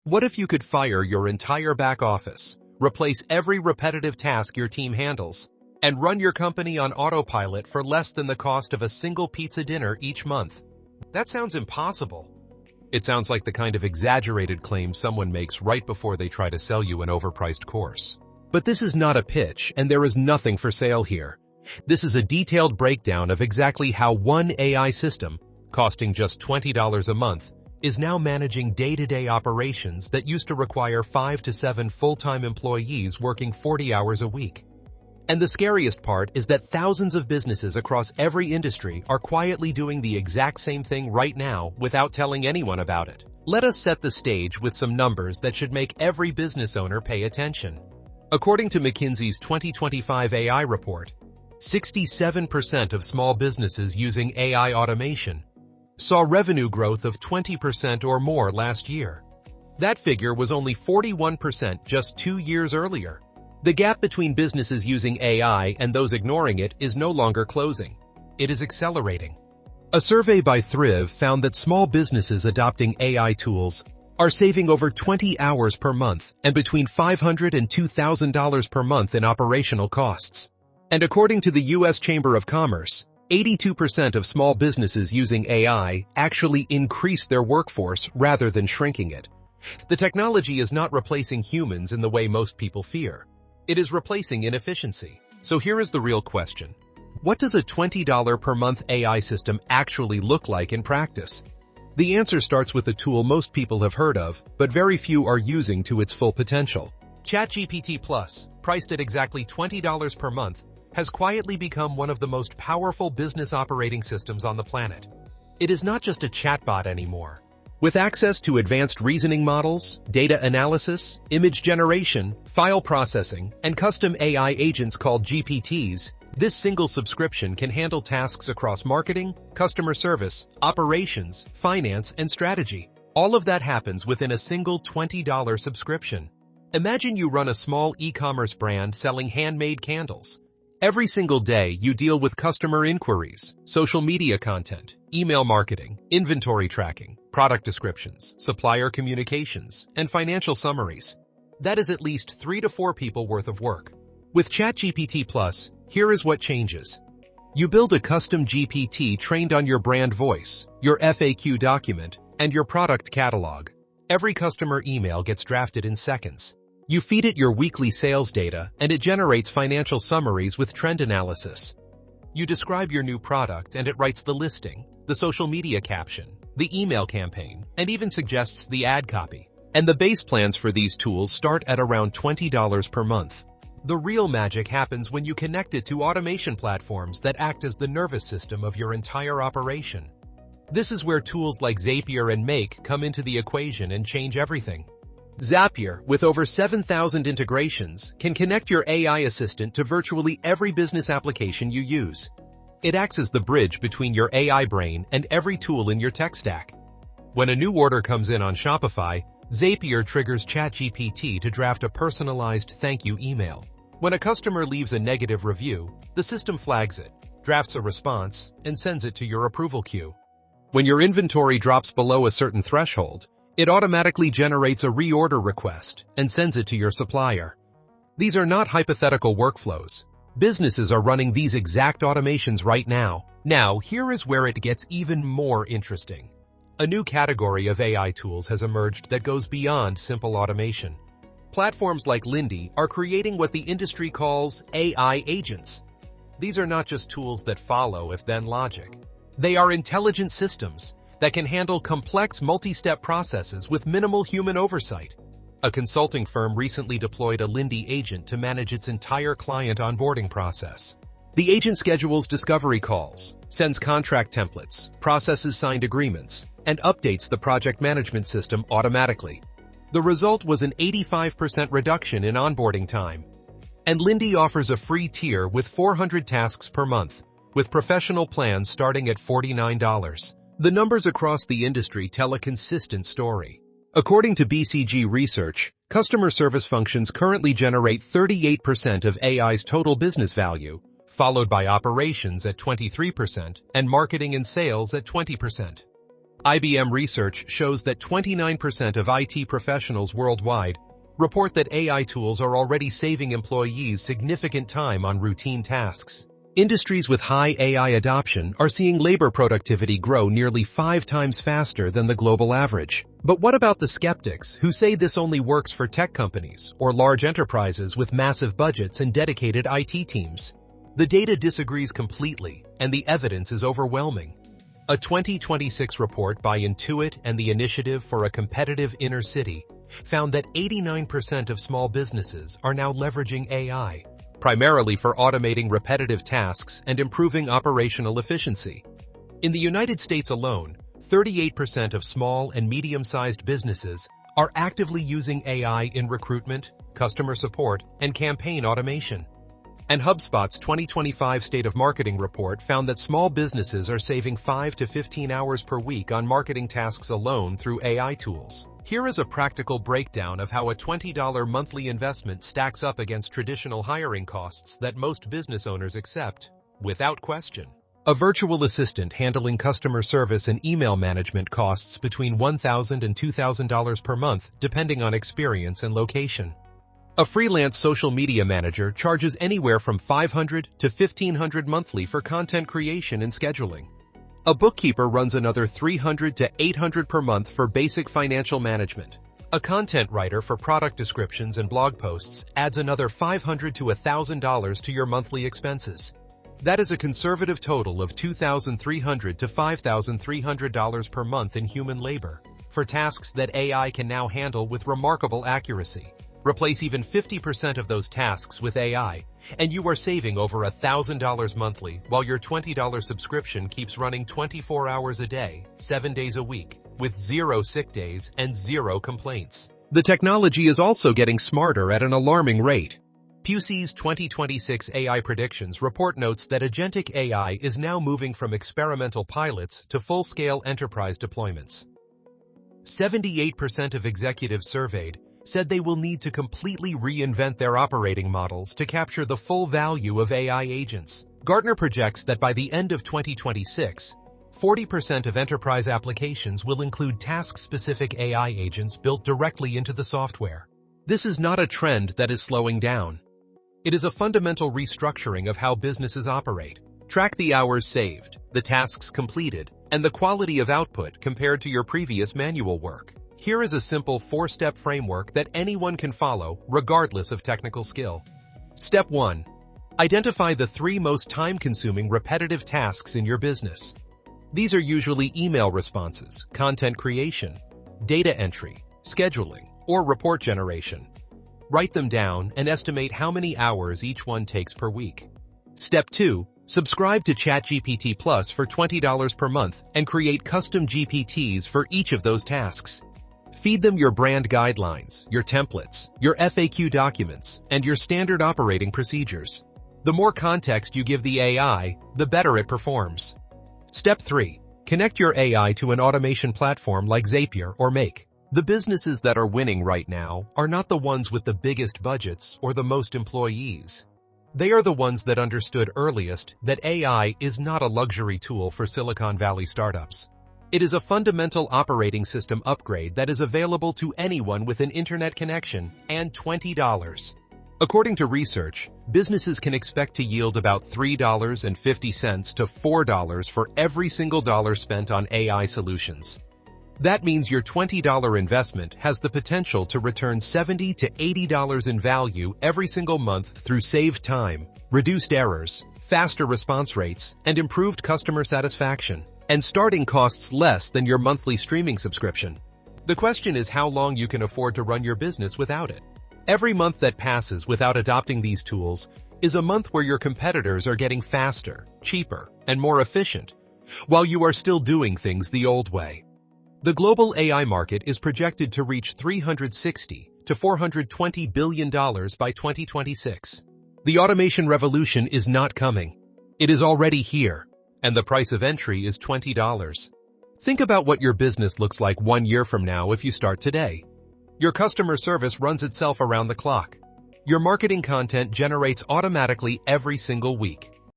What if you could fire your entire back office, replace every repetitive task your team handles, and run your company on autopilot for less than the cost of a single pizza dinner each month? That sounds impossible. It sounds like the kind of exaggerated claim someone makes right before they try to sell you an overpriced course. But this is not a pitch, and there is nothing for sale here. This is a detailed breakdown of exactly how one AI system, costing just $20 a month, is now managing day-to-day operations that used to require 5 to 7 full-time employees working 40 hours a week. And the scariest part is that thousands of businesses across every industry are quietly doing the exact same thing right now without telling anyone about it. Let us set the stage with some numbers that should make every business owner pay attention. According to McKinsey's 2025 AI report, 67% of small businesses using AI automation saw revenue growth of 20% or more last year. That figure was only 41% just 2 years earlier. The gap between businesses using AI and those ignoring it is no longer closing. It is accelerating. A survey by Thrive found that small businesses adopting AI tools are saving over 20 hours per month and between $500 and $2,000 per month in operational costs. And according to the U.S. Chamber of Commerce, 82% of small businesses using AI actually increase their workforce rather than shrinking it. The technology is not replacing humans in the way most people fear. It is replacing inefficiency. So here is the real question. What does a $20 per month AI system actually look like in practice? The answer starts with a tool most people have heard of, but very few are using to its full potential. ChatGPT Plus, priced at exactly $20 per month, has quietly become one of the most powerful business operating systems on the planet. It is not just a chatbot anymore. With access to advanced reasoning models, data analysis, image generation, file processing, and custom AI agents called GPTs, this single subscription can handle tasks across marketing, customer service, operations, finance, and strategy. All of that happens within a single $20 subscription. Imagine you run a small e-commerce brand selling handmade candles. Every single day, you deal with customer inquiries, social media content, email marketing, inventory tracking, product descriptions, supplier communications, and financial summaries. That is at least 3 to 4 people worth of work. With ChatGPT Plus, here is what changes. You build a custom GPT trained on your brand voice, your FAQ document, and your product catalog. Every customer email gets drafted in seconds. You feed it your weekly sales data, and it generates financial summaries with trend analysis. You describe your new product, and it writes the listing, the social media caption, the email campaign, and even suggests the ad copy. And the base plans for these tools start at around $20 per month. The real magic happens when you connect it to automation platforms that act as the nervous system of your entire operation. This is where tools like Zapier and Make come into the equation and change everything. Zapier, with over 7,000 integrations, can connect your AI assistant to virtually every business application you use. It acts as the bridge between your AI brain and every tool in your tech stack. When a new order comes in on Shopify, Zapier triggers ChatGPT to draft a personalized thank you email. When a customer leaves a negative review, the system flags it, drafts a response, and sends it to your approval queue. When your inventory drops below a certain threshold, it automatically generates a reorder request and sends it to your supplier. These are not hypothetical workflows. Businesses are running these exact automations right now. Now, here is where it gets even more interesting. A new category of AI tools has emerged that goes beyond simple automation. Platforms like Lindy are creating what the industry calls AI agents. These are not just tools that follow if-then logic. They are intelligent systems that can handle complex multi-step processes with minimal human oversight. A consulting firm recently deployed a Lindy agent to manage its entire client onboarding process. The agent schedules discovery calls, sends contract templates, processes signed agreements, and updates the project management system automatically. The result was an 85% reduction in onboarding time. And Lindy offers a free tier with 400 tasks per month, with professional plans starting at $49. The numbers across the industry tell a consistent story. According to BCG Research, customer service functions currently generate 38% of AI's total business value, followed by operations at 23% and marketing and sales at 20%. IBM research shows that 29% of IT professionals worldwide report that AI tools are already saving employees significant time on routine tasks. Industries with high AI adoption are seeing labor productivity grow nearly 5 times faster than the global average. But what about the skeptics who say this only works for tech companies or large enterprises with massive budgets and dedicated IT teams? The data disagrees completely, and the evidence is overwhelming. A 2026 report by Intuit and the Initiative for a Competitive Inner City found that 89% of small businesses are now leveraging AI, primarily for automating repetitive tasks and improving operational efficiency. In the United States alone, 38% of small and medium-sized businesses are actively using AI in recruitment, customer support, and campaign automation. And HubSpot's 2025 State of Marketing report found that small businesses are saving 5 to 15 hours per week on marketing tasks alone through AI tools. Here is a practical breakdown of how a $20 monthly investment stacks up against traditional hiring costs that most business owners accept, without question. A virtual assistant handling customer service and email management costs between $1,000 and $2,000 per month, depending on experience and location. A freelance social media manager charges anywhere from $500 to $1,500 monthly for content creation and scheduling. A bookkeeper runs another $300 to $800 per month for basic financial management. A content writer for product descriptions and blog posts adds another $500 to $1,000 to your monthly expenses. That is a conservative total of $2,300 to $5,300 per month in human labor for tasks that AI can now handle with remarkable accuracy. Replace even 50% of those tasks with AI, and you are saving over $1,000 monthly while your $20 subscription keeps running 24 hours a day, 7 days a week, with 0 sick days and 0 complaints. The technology is also getting smarter at an alarming rate. PwC's 2026 AI Predictions report notes that agentic AI is now moving from experimental pilots to full-scale enterprise deployments. 78% of executives surveyed said they will need to completely reinvent their operating models to capture the full value of AI agents. Gartner projects that by the end of 2026, 40% of enterprise applications will include task-specific AI agents built directly into the software. This is not a trend that is slowing down. It is a fundamental restructuring of how businesses operate. Track the hours saved, the tasks completed, and the quality of output compared to your previous manual work. Here is a simple 4-step framework that anyone can follow, regardless of technical skill. Step 1. Identify the 3 most time-consuming repetitive tasks in your business. These are usually email responses, content creation, data entry, scheduling, or report generation. Write them down and estimate how many hours each one takes per week. Step 2. Subscribe to ChatGPT Plus for $20 per month and create custom GPTs for each of those tasks. Feed them your brand guidelines, your templates, your FAQ documents, and your standard operating procedures. The more context you give the AI, the better it performs. Step 3. Connect your AI to an automation platform like Zapier or Make. The businesses that are winning right now are not the ones with the biggest budgets or the most employees. They are the ones that understood earliest that AI is not a luxury tool for Silicon Valley startups. It is a fundamental operating system upgrade that is available to anyone with an internet connection and $20. According to research, businesses can expect to yield about $3.50 to $4 for every single dollar spent on AI solutions. That means your $20 investment has the potential to return $70 to $80 in value every single month through saved time, reduced errors, faster response rates, and improved customer satisfaction. And starting costs less than your monthly streaming subscription. The question is how long you can afford to run your business without it. Every month that passes without adopting these tools is a month where your competitors are getting faster, cheaper, and more efficient, while you are still doing things the old way. The global AI market is projected to reach $360 to $420 billion by 2026. The automation revolution is not coming. It is already here. And the price of entry is $20. Think about what your business looks like 1 year from now if you start today. Your customer service runs itself around the clock. Your marketing content generates automatically every single week.